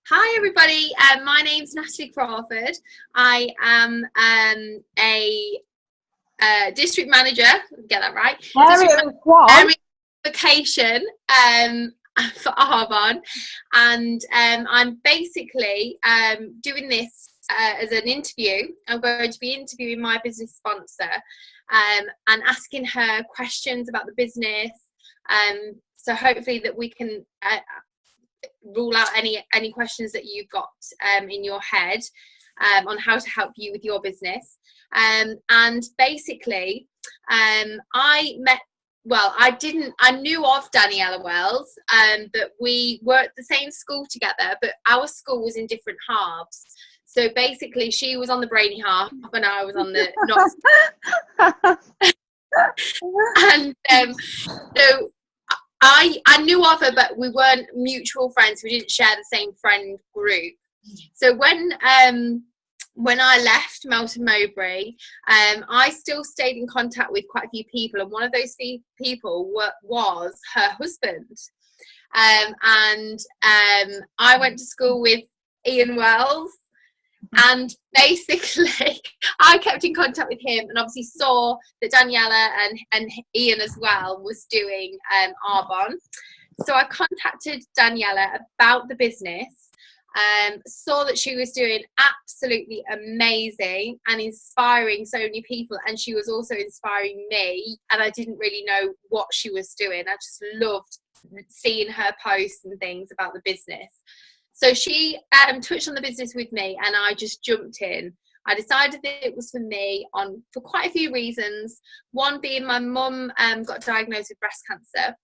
Hi everybody, my name's Natalie Crawford. I am a district manager, get that right? Area location for Arbon, and I'm basically doing this as an interview. I'm going to be interviewing my business sponsor and asking her questions about the business. So hopefully that we can rule out any questions that you've got in your head on how to help you with your business. And basically I knew of Daniela Wells, but we were at the same school together, but our school was in different halves. So basically she was on the brainy half and I was on the not. And so I knew of her, but we weren't mutual friends. We didn't share the same friend group. So when I left Melton Mowbray, I still stayed in contact with quite a few people, and one of those people was her husband. And I went to school with Ian Wells, and basically I kept in contact with him, and obviously saw that Daniela and Ian as well was doing Arbon. So I contacted Daniela about the business, saw that she was doing absolutely amazing and inspiring so many people, and she was also inspiring me, and I didn't really know what she was doing. I just loved seeing her posts and things about the business. So she touched on the business with me, and I just jumped in. I decided that it was for me for quite a few reasons. One being my mum got diagnosed with breast cancer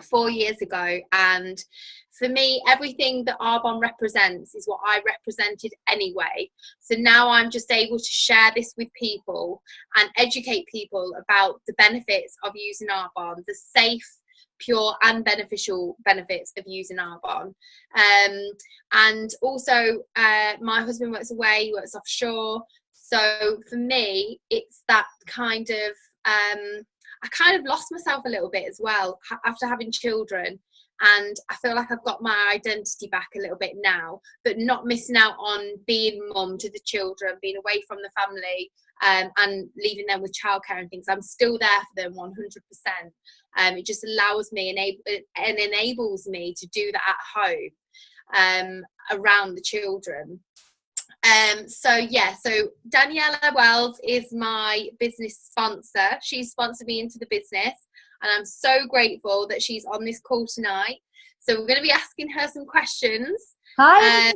4 years ago, and for me everything that Arbon represents is what I represented anyway. So now I'm just able to share this with people and educate people about the benefits of using Arbon, the safe, pure and beneficial benefits of using Arbon. And also my husband works away, he works offshore, so for me it's that kind of I kind of lost myself a little bit as well after having children, and I feel like I've got my identity back a little bit now, but not missing out on being mum to the children, being away from the family, and leaving them with childcare and things. I'm still there for them 100%. It just allows me and enables me to do that at home around the children. So Daniela Wells is my business sponsor. She sponsored me into the business, and I'm so grateful that she's on this call tonight. So we're going to be asking her some questions. Hi,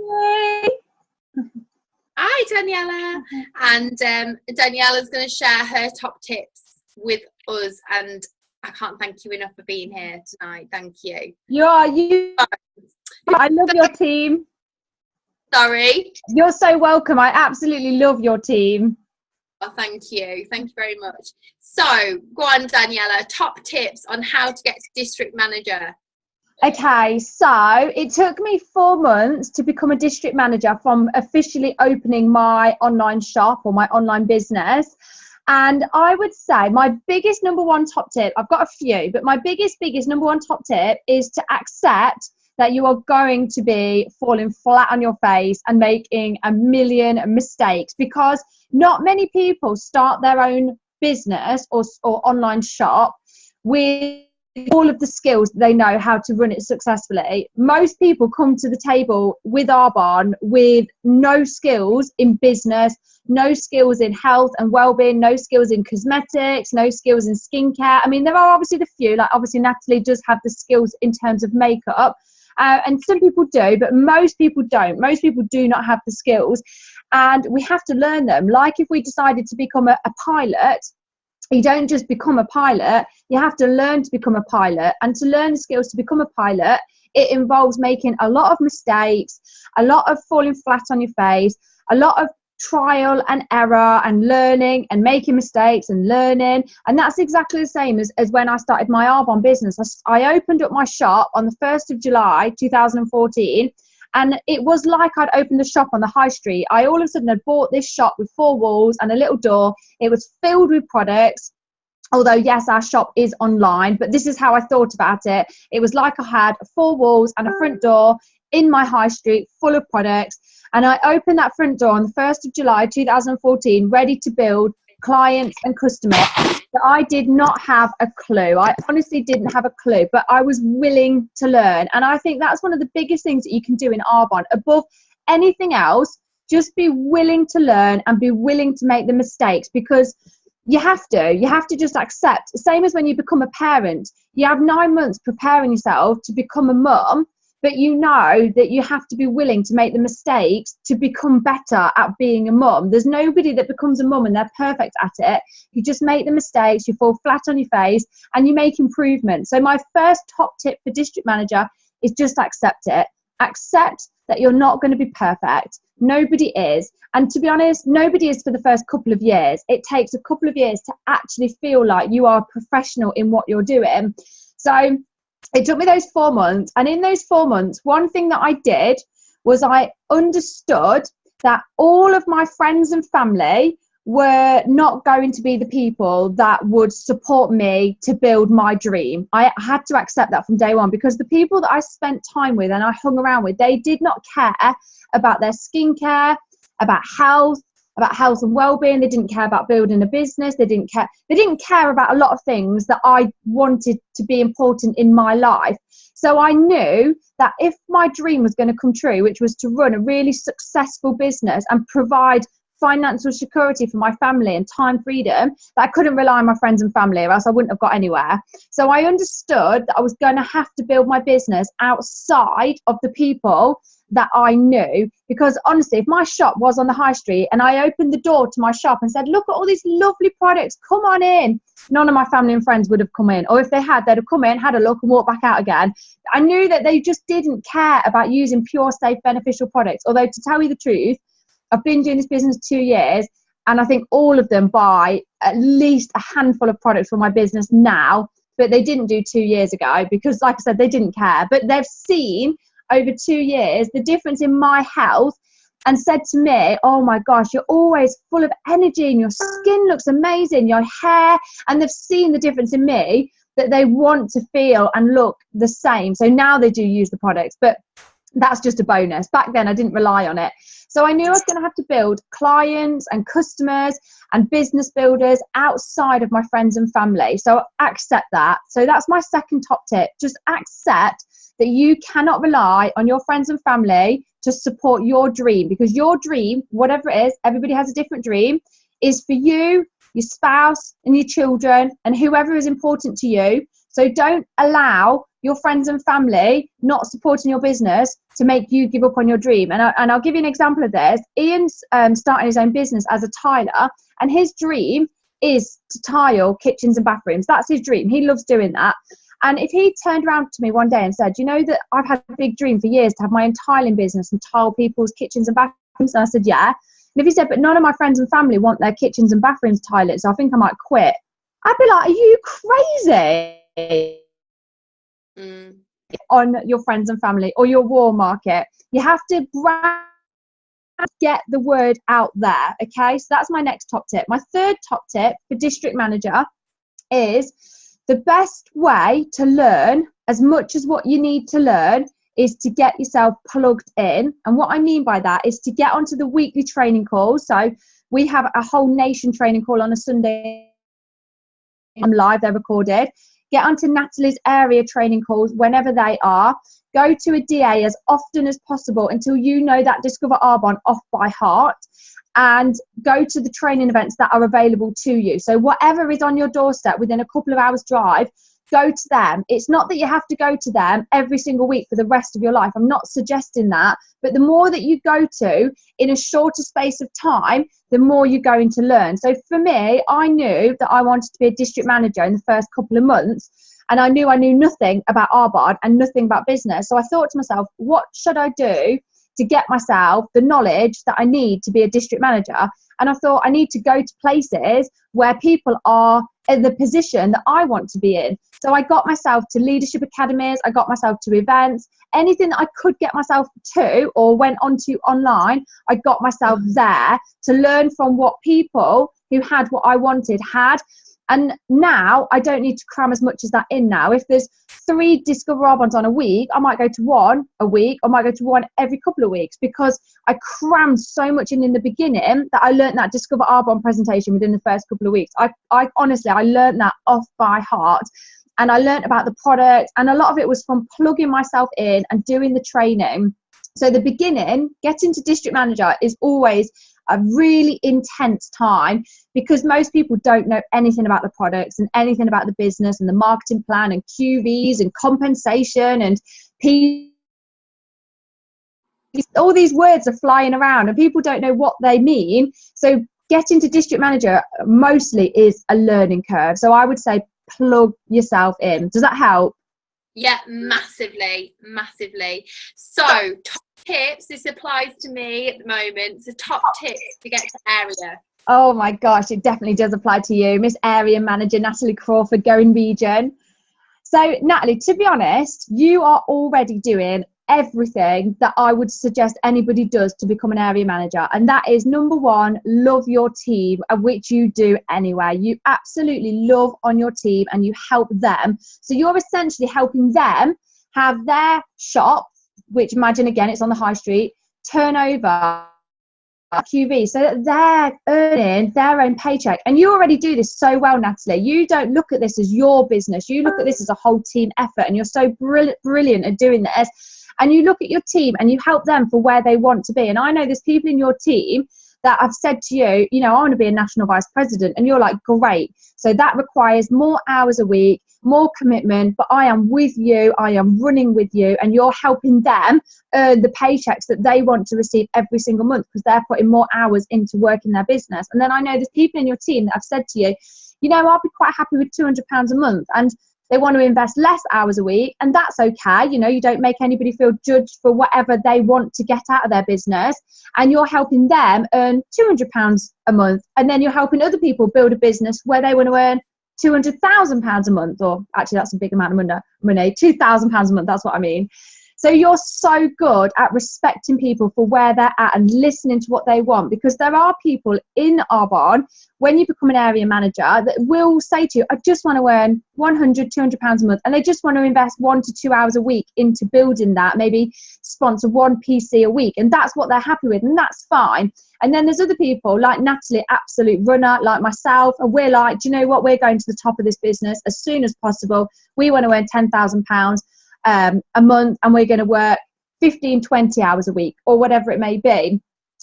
hi Daniela. And Daniela's going to share her top tips with us, and I can't thank you enough for being here tonight. Thank you. I love your team. Sorry? You're so welcome. I absolutely love your team. Oh, thank you. Thank you very much. So, go on, Daniela. Top tips on how to get to district manager. Okay, so it took me 4 months to become a district manager from officially opening my online shop or my online business. And I would say my biggest number one top tip, I've got a few, but my biggest number one top tip is to accept that you are going to be falling flat on your face and making a million mistakes, because not many people start their own business or online shop with all of the skills they know how to run it successfully. Most people come to the table with Arbon with no skills in business, no skills in health and well-being, no skills in cosmetics, no skills in skincare. I mean, there are obviously the few, like obviously Natalie does have the skills in terms of makeup, and some people do, but most people don't. Most people do not have the skills, and we have to learn them. Like if we decided to become a pilot, you don't just become a pilot, you have to learn to become a pilot. And to learn the skills to become a pilot, it involves making a lot of mistakes, a lot of falling flat on your face, a lot of trial and error and learning and making mistakes and learning. And that's exactly the same as when I started my Arbon business. I opened up my shop on the 1st of July 2014, and it was like I'd opened a shop on the high street. I all of a sudden had bought this shop with 4 walls and a little door. It was filled with products. Although, yes, our shop is online, but this is how I thought about it. It was like I had 4 walls and a front door in my high street full of products. And I opened that front door on the 1st of July 2014, ready to build clients and customers. But I did not have a clue. I honestly didn't have a clue, but I was willing to learn. And I think that's one of the biggest things that you can do in Arbonne. Above anything else, just be willing to learn and be willing to make the mistakes, because you have to just accept. Same as when you become a parent, you have 9 months preparing yourself to become a mum, but you know that you have to be willing to make the mistakes to become better at being a mum. There's nobody that becomes a mum and they're perfect at it. You just make the mistakes, you fall flat on your face, and you make improvements. So my first top tip for district manager is just accept it. Accept that you're not going to be perfect. Nobody is. And to be honest, nobody is for the first couple of years. It takes a couple of years to actually feel like you are a professional in what you're doing. So it took me those 4 months. And in those 4 months, one thing that I did was I understood that all of my friends and family were not going to be the people that would support me to build my dream. I had to accept that from day one, because the people that I spent time with and I hung around with, they did not care about their skincare, about health and well-being. They didn't care about building a business. They didn't care about a lot of things that I wanted to be important in my life. So I knew that if my dream was going to come true, which was to run a really successful business and provide financial security for my family and time freedom, that I couldn't rely on my friends and family, or else I wouldn't have got anywhere. So I understood that I was going to have to build my business outside of the people that I knew. Because honestly, if my shop was on the high street and I opened the door to my shop and said, look at all these lovely products, come on in, none of my family and friends would have come in. Or if they had, they'd have come in, had a look and walked back out again. I knew that they just didn't care about using pure, safe, beneficial products. Although, to tell you the truth, I've been doing this business 2 years, and I think all of them buy at least a handful of products for my business now, but they didn't do 2 years ago, because like I said, they didn't care. But they've seen over 2 years the difference in my health and said to me, oh my gosh, you're always full of energy and your skin looks amazing, your hair. And they've seen the difference in me, that they want to feel and look the same. So now they do use the products, but that's just a bonus. Back then I didn't rely on it. So I knew I was going to have to build clients and customers and business builders outside of my friends and family. So accept that. So that's my second top tip. Just accept that you cannot rely on your friends and family to support your dream, because your dream, whatever it is, everybody has a different dream, is for you, your spouse and your children and whoever is important to you. So don't allow your friends and family not supporting your business to make you give up on your dream. And I'll give you an example of this. Ian's starting his own business as a tiler, and his dream is to tile kitchens and bathrooms. That's his dream. He loves doing that. And if he turned around to me one day and said, you know that I've had a big dream for years to have my own tiling business and tile people's kitchens and bathrooms, and I said, yeah. And if he said, but none of my friends and family want their kitchens and bathrooms tiled, so I think I might quit, I'd be like, are you crazy? On your friends and family or your war market. You have to get the word out there. Okay, so that's my next top tip. My third top tip for district manager is the best way to learn as much as what you need to learn is to get yourself plugged in. And what I mean by that is to get onto the weekly training calls. So we have a whole nation training call on a Sunday. I'm live, they're recorded. Get onto Natalie's area training calls whenever they are. Go to a DA as often as possible until you know that Discover Arbonne off by heart, and go to the training events that are available to you. So whatever is on your doorstep within a couple of hours drive, go to them. It's not that you have to go to them every single week for the rest of your life. I'm not suggesting that. But the more that you go to in a shorter space of time, the more you're going to learn. So for me, I knew that I wanted to be a district manager in the first couple of months. And I knew nothing about Arbonne and nothing about business. So I thought to myself, what should I do to get myself the knowledge that I need to be a district manager? And I thought I need to go to places where people are in the position that I want to be in. So I got myself to leadership academies, I got myself to events, anything that I could get myself to or went onto online, I got myself there to learn from what people who had what I wanted had. And now I don't need to cram as much as that in now. If there's 3 Discover Arbonnes on a week, I might go to 1 a week, I might go to 1 every couple of weeks, because I crammed so much in the beginning that I learned that Discover Arbonne presentation within the first couple of weeks. I honestly, I learned that off by heart. And I learned about the product, and a lot of it was from plugging myself in and doing the training. So the beginning, getting to district manager, is always a really intense time, because most people don't know anything about the products and anything about the business and the marketing plan and QVs and compensation and all these words are flying around and people don't know what they mean. So getting to district manager mostly is a learning curve. So I would say plug yourself in. Does that help? Yeah, massively. So top tips, this applies to me at the moment. So top tips to get to area. Oh my gosh, it definitely does apply to you, Miss Area Manager Natalie Crawford, going region. So Natalie, to be honest, you are already doing everything that I would suggest anybody does to become an area manager, and that is, number 1, love your team, which you do anyway. You absolutely love on your team and you help them, so you're essentially helping them have their shop, which, imagine again, it's on the high street, turnover QV, so that they're earning their own paycheck. And you already do this so well, Natalie. You don't look at this as your business, you look at this as a whole team effort, and you're so brilliant at doing this. And you look at your team and you help them for where they want to be. And I know there's people in your team that I've said to you, you know, I want to be a national vice president. And you're like, great. So that requires more hours a week, more commitment, but I am with you. I am running with you. And you're helping them earn the paychecks that they want to receive every single month, because they're putting more hours into working their business. And then I know there's people in your team that I've said to you, you know, I'll be quite happy with £200 a month. And they want to invest less hours a week, and that's okay. You know, you don't make anybody feel judged for whatever they want to get out of their business, and you're helping them earn £200 a month, and then you're helping other people build a business where they want to earn £200,000 a month, or actually that's a big amount of money, £2,000 a month, that's what I mean. So you're so good at respecting people for where they're at and listening to what they want, because there are people in Arbonne, when you become an area manager, that will say to you, I just want to earn £100, £200 a month, and they just want to invest 1 to 2 hours a week into building that, maybe sponsor 1 PC a week, and that's what they're happy with, and that's fine. And then there's other people like Natalie, absolute runner, like myself, and we're like, do you know what, we're going to the top of this business as soon as possible. We want to earn £10,000 a month, and we're going to work 15, 20 hours a week, or whatever it may be.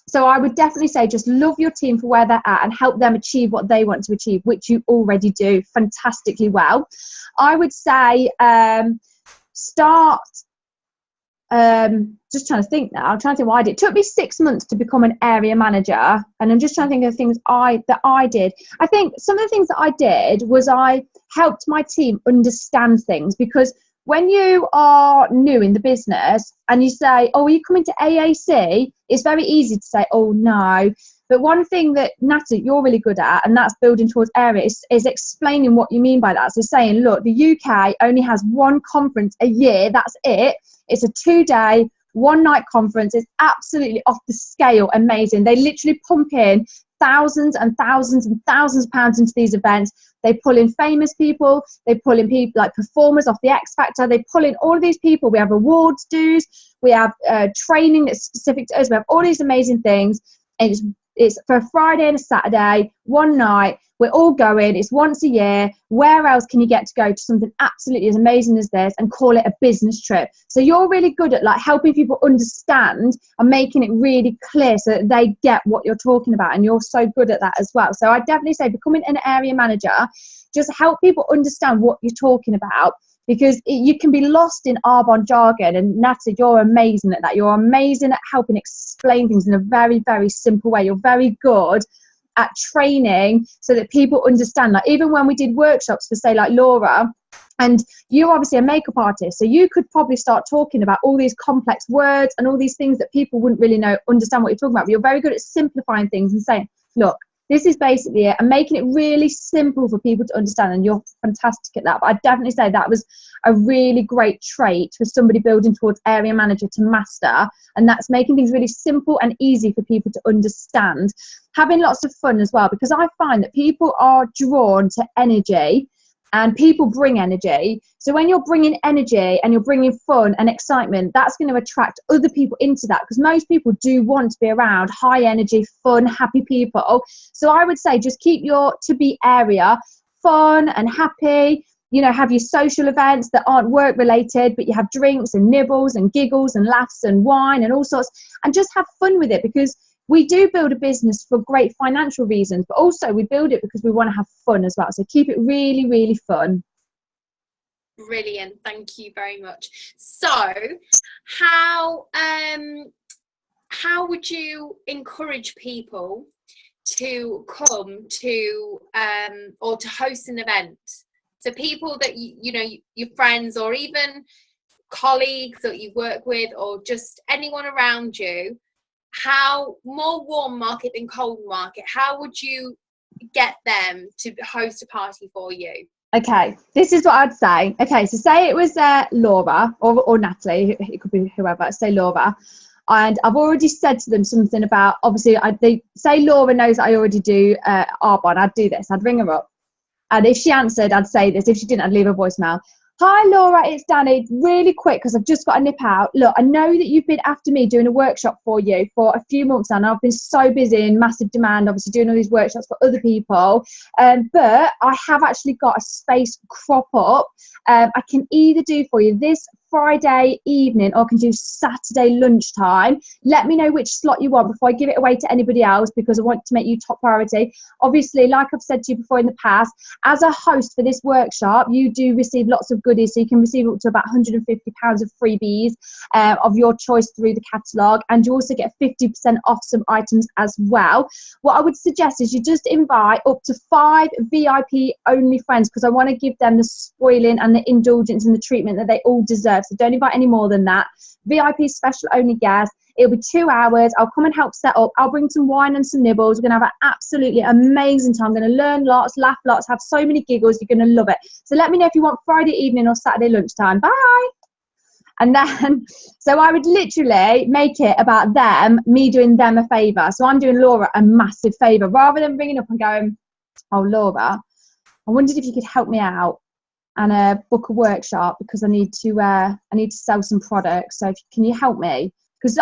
So I would definitely say just love your team for where they're at and help them achieve what they want to achieve, which you already do fantastically well. I would say start, just trying to think now, I'm trying to think what I did. It took me 6 months to become an area manager, and I'm just trying to think of the things that I did. I think some of the things that I did was I helped my team understand things, because when you are new in the business and you say, oh, are you coming to AAC? It's very easy to say, oh, no. But one thing that, Natalie, you're really good at, and that's building towards area, is explaining what you mean by that. So saying, look, the UK only has 1 conference a year. That's it. It's a 2-day, 1-night conference. It's absolutely off the scale amazing. They literally pump in thousands and thousands and thousands of pounds into these events. They pull in famous people, they pull in people like performers off the X Factor, they pull in all of these people. We have awards dues, we have training that's specific to us, we have all these amazing things, and it's for a Friday and a Saturday, 1 night. We're all going, it's once a year. Where else can you get to go to something absolutely as amazing as this and call it a business trip? So you're really good at like helping people understand and making it really clear so that they get what you're talking about, and you're so good at that as well. So I'd definitely say becoming an area manager, just help people understand what you're talking about, because you can be lost in Arbonne jargon, and Natalie, you're amazing at that. You're amazing at helping explain things in a very, very simple way. You're very good at training so that people understand. Like even when we did workshops for, say, like Laura, and you're obviously a makeup artist, so you could probably start talking about all these complex words and all these things that people wouldn't really understand what you're talking about, but you're very good at simplifying things and saying, look, this is basically it. And making it really simple for people to understand. And you're fantastic at that. But I'd definitely say that was a really great trait for somebody building towards area manager to master. And that's making things really simple and easy for people to understand. Having lots of fun as well, because I find that people are drawn to energy. And people bring energy. So when you're bringing energy and you're bringing fun and excitement, that's going to attract other people into that, because most people do want to be around high energy, fun, happy people. So I would say just keep your to-be area fun and happy. You know, have your social events that aren't work related, but you have drinks and nibbles and giggles and laughs and wine and all sorts, and just have fun with it, because we do build a business for great financial reasons, but also we build it because we want to have fun as well. So keep it really, really fun. Brilliant. Thank you very much. So how would you encourage people to come to or to host an event? So people that you know, your friends or even colleagues that you work with, or just anyone around you, how, more warm market than cold market, how would you get them to host a party for you? Okay, this is what I'd say. Okay, so say it was Laura or Natalie, it could be whoever, say Laura, and I've already said to them something about, obviously they say Laura knows that I already do Arbonne. I'd do this, I'd ring her up, and if she answered, I'd say this. If she didn't, I'd leave a voicemail. Hi Laura, it's Danny. Really quick, because I've just got to nip out. Look, I know that you've been after me doing a workshop for you for a few months now, and I've been so busy in massive demand, obviously doing all these workshops for other people. But I have actually got a space crop up. I can either do for you this Friday evening, or I can do Saturday lunchtime. Let me know which slot you want before I give it away to anybody else, because I want to make you top priority. Obviously, like I've said to you before in the past, as a host for this workshop, you do receive lots of goodies. So you can receive up to about £150 of freebies of your choice through the catalogue, and you also get 50% off some items as well. What I would suggest is you just invite up to 5 VIP only friends, because I want to give them the spoiling and the indulgence and the treatment that they all deserve. So don't invite any more than that. VIP special only guests. It'll be 2 hours. I'll come and help set up. I'll bring some wine and some nibbles. We're going to have an absolutely amazing time. I'm going to learn lots, laugh lots, have so many giggles. You're going to love it. So let me know if you want Friday evening or Saturday lunchtime. Bye. And then, so I would literally make it about them, me doing them a favour. So I'm doing Laura a massive favour, rather than ringing up and going, oh, Laura, I wondered if you could help me out and book a workshop, because I need to sell some products. So can you help me? Because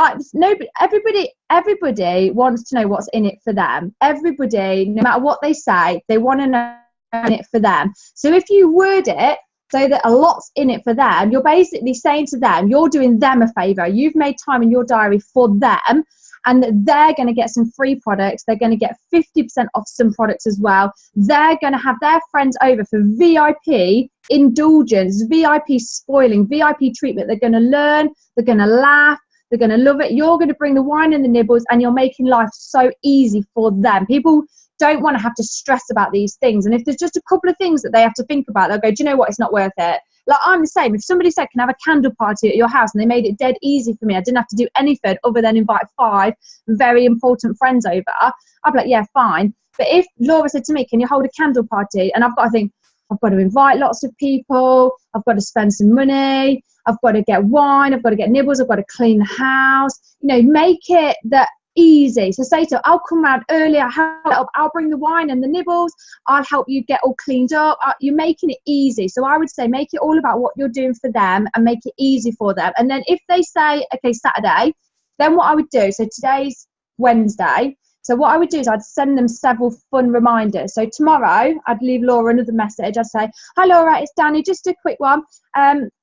everybody wants to know what's in it for them. Everybody, no matter what they say, they want to know what's in it for them. So if you word it so that a lot's in it for them, you're basically saying to them, you're doing them a favour. You've made time in your diary for them, and they're going to get some free products. They're going to get 50% off some products as well. They're going to have their friends over for VIP indulgence, VIP spoiling, VIP treatment. They're going to learn, they're going to laugh, they're going to love it. You're going to bring the wine and the nibbles, and you're making life so easy for them. People don't want to have to stress about these things. And if there's just a couple of things that they have to think about, they'll go, do you know what? It's not worth it. Like, I'm the same. If somebody said, can I have a candle party at your house, and they made it dead easy for me, I didn't have to do anything other than invite 5 very important friends over, I'd be like, yeah, fine. But if Laura said to me, can you hold a candle party? And I've got to think, I've got to invite lots of people, I've got to spend some money, I've got to get wine, I've got to get nibbles, I've got to clean the house. You know, make it that easy. So say to her, I'll come round earlier, I'll bring the wine and the nibbles, I'll help you get all cleaned up. You're making it easy. So I would say make it all about what you're doing for them and make it easy for them. And then if they say, okay, Saturday, then what I would do, so today's Wednesday, so what I would do is I'd send them several fun reminders. So tomorrow, I'd leave Laura another message. I'd say, hi Laura, it's Danny, just a quick one.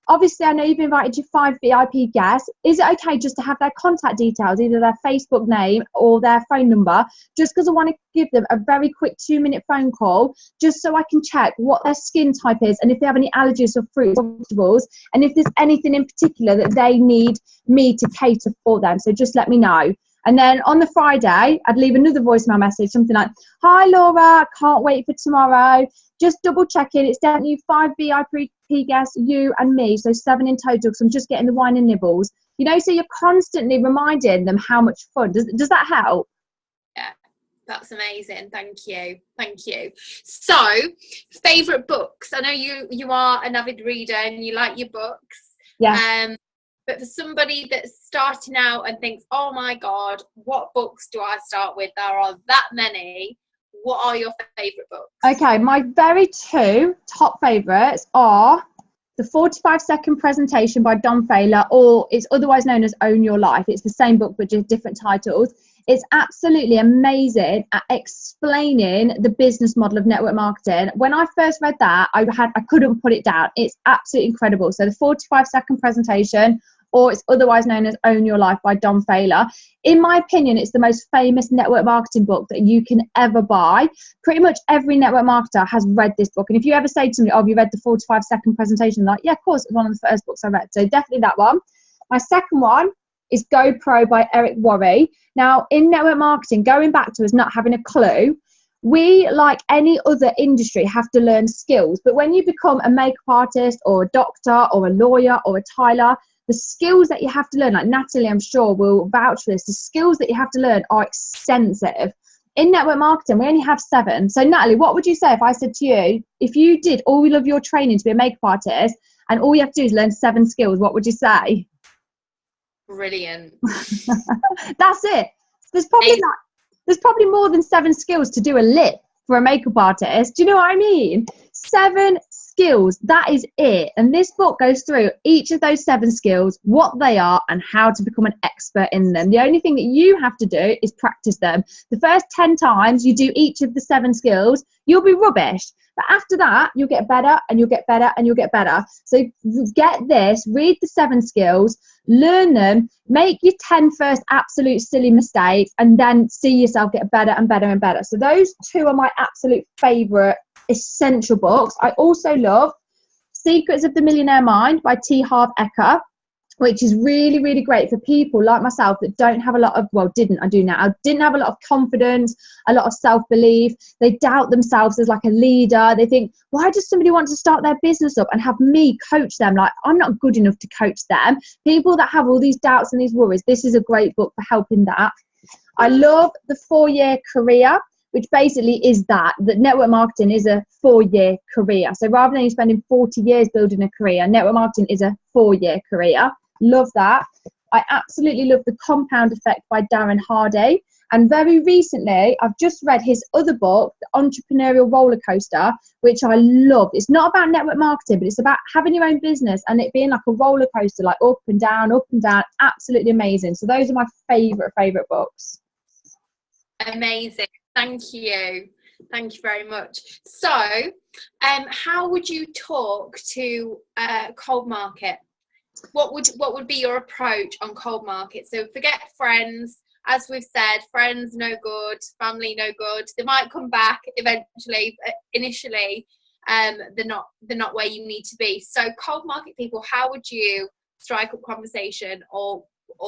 Obviously, I know you've invited your 5 VIP guests. Is it okay just to have their contact details, either their Facebook name or their phone number, just because I want to give them a very quick 2-minute phone call, just so I can check what their skin type is and if they have any allergies or fruits or vegetables, and if there's anything in particular that they need me to cater for them. So just let me know. And then on the Friday, I'd leave another voicemail message, something like, hi Laura, can't wait for tomorrow. Just double checking, it's definitely 5 VIP guests, you and me, so 7 in total, because I'm just getting the wine and nibbles. You know, so you're constantly reminding them how much fun. Does that help? Yeah, That's amazing. Thank you. Thank you. So, favorite books. I know you are an avid reader and you like your books. Yeah. But for somebody that's starting out and thinks, oh my God, what books do I start with? There are that many. What are your favorite books? Okay, my very two top favorites are The 45-Second Presentation by Don Failer, or it's otherwise known as Own Your Life. It's the same book but just different titles. It's absolutely amazing at explaining the business model of network marketing. When I first read that, I couldn't put it down. It's absolutely incredible. So The 45-Second Presentation, or it's otherwise known as Own Your Life by Don Failer. In my opinion, it's the most famous network marketing book that you can ever buy. Pretty much every network marketer has read this book. And if you ever say to me, oh, have you read The 45-Second Presentation? I'm like, yeah, of course, it's one of the first books I read. So definitely that one. My second one is Go Pro by Eric Worre. Now, in network marketing, going back to us not having a clue, we, like any other industry, have to learn skills. But when you become a makeup artist or a doctor or a lawyer or a tailor, the skills that you have to learn, like Natalie, I'm sure, will vouch for this, the skills that you have to learn are extensive. In network marketing, we only have 7. So, Natalie, what would you say if I said to you, if you did all of your training to be a makeup artist and all you have to do is learn 7 skills, what would you say? Brilliant. That's it. There's probably more than 7 skills to do a lip for a makeup artist. Do you know what I mean? 7 skills, that is it. And this book goes through each of those 7 skills, what they are and how to become an expert in them. The only thing that you have to do is practice them. The first 10 times you do each of the 7 skills, you'll be rubbish. But after that, you'll get better and you'll get better and you'll get better. So get this, read the 7 skills, learn them, make your 10 first absolute silly mistakes, and then see yourself get better and better and better. So those 2 are my absolute favourite essential books. I also love Secrets of the Millionaire Mind by T. Harv Eker, which is really, really great for people like myself that don't have a lot of, didn't have a lot of confidence, a lot of self-belief. They doubt themselves as like a leader. They think, why does somebody want to start their business up and have me coach them? Like, I'm not good enough to coach them. People that have all these doubts and these worries, this is a great book for helping that. I love The 4-Year Career, which basically is that network marketing is a 4-year career. So rather than you spending 40 years building a career, network marketing is a 4-year career. Love that. I absolutely love The Compound Effect by Darren Hardy. And very recently, I've just read his other book, The Entrepreneurial Roller Coaster, which I love. It's not about network marketing, but it's about having your own business and it being like a roller coaster, like up and down, absolutely amazing. So those are my favorite books. Amazing. Thank you. Thank you very much. So, how would you talk to cold market? What would be your approach on cold market? So forget friends. As we've said, friends no good, family no good. They might come back eventually, but initially, they're not where you need to be. So cold market people, how would you strike up conversation, or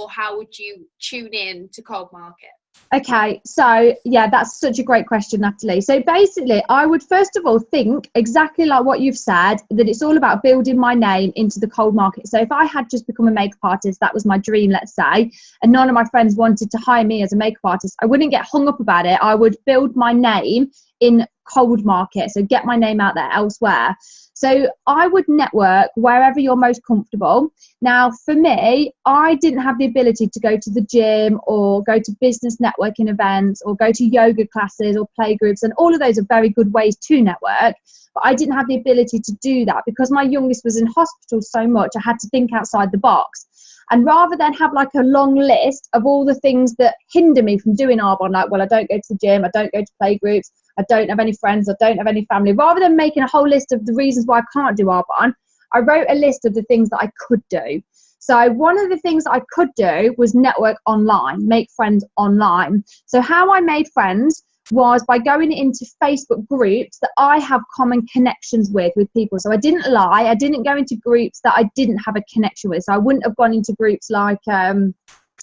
how would you tune in to cold market? Okay, so yeah, that's such a great question, Natalie. So basically, I would first of all think exactly like what you've said, that it's all about building my name into the cold market. So if I had just become a makeup artist, that was my dream, let's say, and none of my friends wanted to hire me as a makeup artist, I wouldn't get hung up about it. I would build my name in cold market, so get my name out there elsewhere. So I would network wherever you're most comfortable. Now, for me, I didn't have the ability to go to the gym or go to business networking events or go to yoga classes or play groups, and all of those are very good ways to network. But I didn't have the ability to do that because my youngest was in hospital so much. I had to think outside the box. And rather than have like a long list of all the things that hinder me from doing Arbonne, like, well, I don't go to the gym, I don't go to play groups, I don't have any friends, I don't have any family. Rather than making a whole list of the reasons why I can't do Arbonne, I wrote a list of the things that I could do. So one of the things that I could do was network online, make friends online. So how I made friends was by going into Facebook groups that I have common connections with people. So I didn't lie. I didn't go into groups that I didn't have a connection with. So I wouldn't have gone into groups like, I'm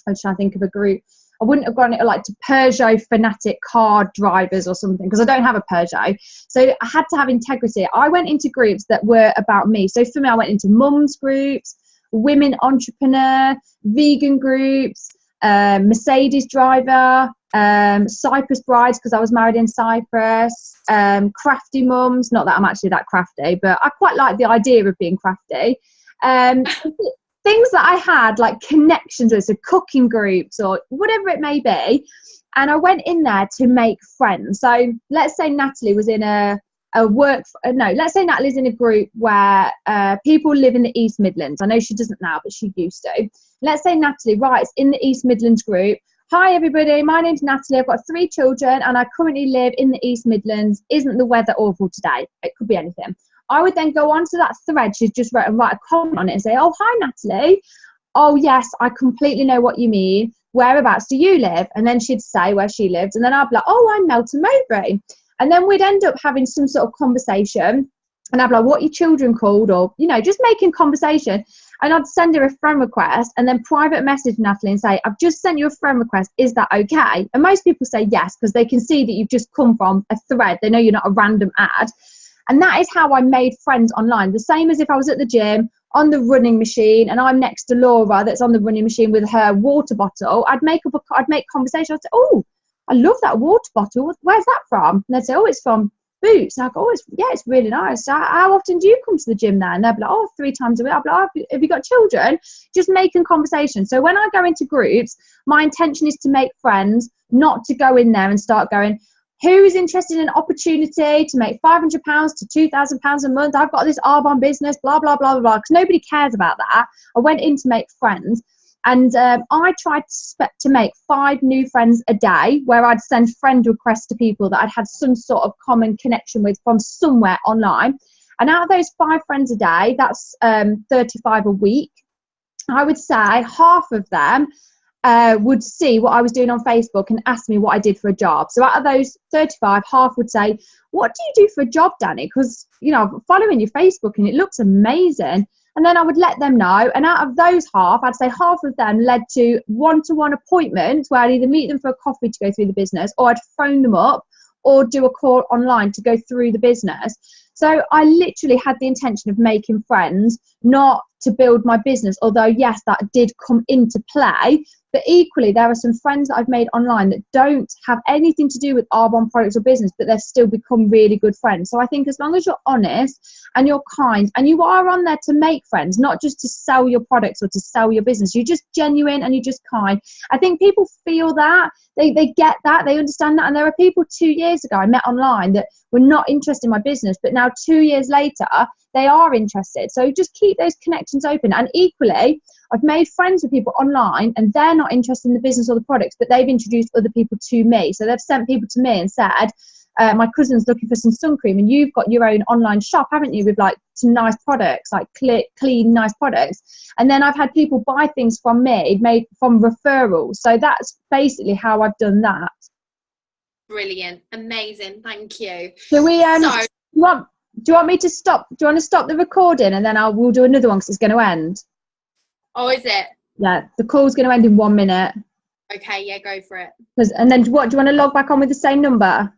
trying to think of a group. I wouldn't have gone into like to Peugeot fanatic car drivers or something, because I don't have a Peugeot. So I had to have integrity. I went into groups that were about me. So for me, I went into mums groups, women entrepreneur, vegan groups, Mercedes driver, Cyprus brides because I was married in Cyprus, crafty mums, not that I'm actually that crafty, but I quite like the idea of being crafty. Things that I had like connections with, so cooking groups or whatever it may be. And I went in there to make friends. So let's say Natalie was in let's say Natalie's in a group where people live in the East Midlands. I know she doesn't now, but she used to. Let's say Natalie writes in the East Midlands group, "Hi everybody, my name's Natalie, I've got 3 children and I currently live in the East Midlands. Isn't the weather awful today?" It could be anything. I would then go onto that thread she's just wrote and write a comment on it and say, "Oh, hi Natalie. Oh yes, I completely know what you mean. Whereabouts do you live?" And then she'd say where she lived. And then I'd be like, "Oh, I'm Melton Mowbray." And then we'd end up having some sort of conversation. And I'd be like, "What are your children called?" Or, you know, just making conversation. And I'd send her a friend request and then private message Natalie and say, "I've just sent you a friend request. Is that okay?" And most people say yes, because they can see that you've just come from a thread. They know you're not a random ad. And that is how I made friends online. The same as if I was at the gym on the running machine and I'm next to Laura that's on the running machine with her water bottle. I'd make conversation. I'd say, "Oh, I love that water bottle. Where's that from?" And they'd say, "Oh, it's from Boots." And I'd go, "Oh, it's really nice. So how often do you come to the gym then?" And they'd be like, "Oh, 3 times a week." I'd be like, "Oh, have you got children?" Just making conversation. So when I go into groups, my intention is to make friends, not to go in there and start going, "Who is interested in an opportunity to make £500 to £2,000 a month? I've got this Arbonne business, blah, blah, blah, blah, blah." Because nobody cares about that. I went in to make friends. And I tried to make 5 new friends a day, where I'd send friend requests to people that I'd had some sort of common connection with from somewhere online. And out of those 5 friends a day, that's 35 a week. I would say half of them would see what I was doing on Facebook and ask me what I did for a job. So out of those 35, half would say, "What do you do for a job, Danny? Because, you know, I'm following your Facebook and it looks amazing." And then I would let them know. And out of those half, I'd say half of them led to one-to-one appointments where I'd either meet them for a coffee to go through the business, or I'd phone them up or do a call online to go through the business. So I literally had the intention of making friends, not to build my business, although yes, that did come into play. But equally, there are some friends that I've made online that don't have anything to do with Arbonne products or business, but they've still become really good friends. So I think as long as you're honest and you're kind and you are on there to make friends, not just to sell your products or to sell your business, you're just genuine and you're just kind. I think people feel that, they get that, they understand that. And there are people 2 years ago I met online that were not interested in my business, but now 2 years later, they are interested. So just keep those connections open. And equally, I've made friends with people online and they're not interested in the business or the products, but they've introduced other people to me. So they've sent people to me and said, "My cousin's looking for some sun cream and you've got your own online shop, haven't you, with like some nice products, like clean, nice products." And then I've had people buy things from me made from referrals. So that's basically how I've done that. Brilliant. Amazing. Thank you. So do you want me to stop? Do you want to stop the recording and then we'll do another one because it's going to end? Oh, is it? Yeah, the call's going to end in 1 minute. Okay, yeah, go for it. And then what, do you want to log back on with the same number?